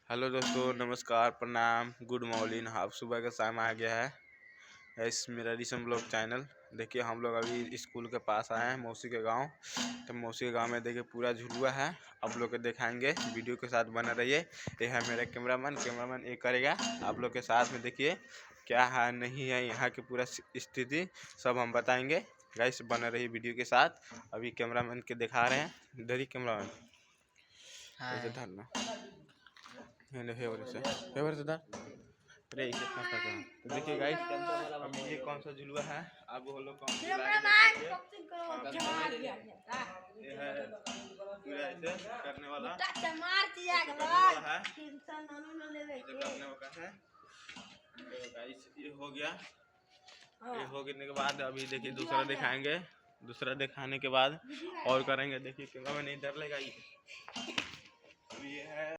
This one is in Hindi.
हेलो दोस्तों, नमस्कार, प्रणाम, गुड मॉर्निंग। आप सुबह का टाइम आ गया है इस मेरा ऋषम ब्लॉग चैनल। देखिए हम लोग अभी स्कूल के पास आए हैं, मौसी के गांव। तो मौसी के गांव में देखिए पूरा झुलुआ है, आप लोग को दिखाएंगे। वीडियो के साथ बना रहिए। ये है मेरा कैमरामैन ये करेगा आप लोग के साथ में। देखिए क्या है नहीं है, यहाँ की पूरा स्थिति सब हम बताएंगे। गाइस बना रही वीडियो के साथ। अभी कैमरामैन के दिखा रहे हैं, इधर ही कैमरामैन ऐसे धरना अरे इसे तो देखिए गाइस, अभी ये कौन सा झुलुआ है आप वो लोग कौन सा ये है पूरा ऐसे करने वाला है, करने वाला है। तो गाइस ये हो गया। ये हो गिरने के बाद अभी देखिए दूसरा दिखाएंगे। दूसरा दिखाने के बाद और करेंगे। देखिए कैमरा में नहीं डर लेगा ये है।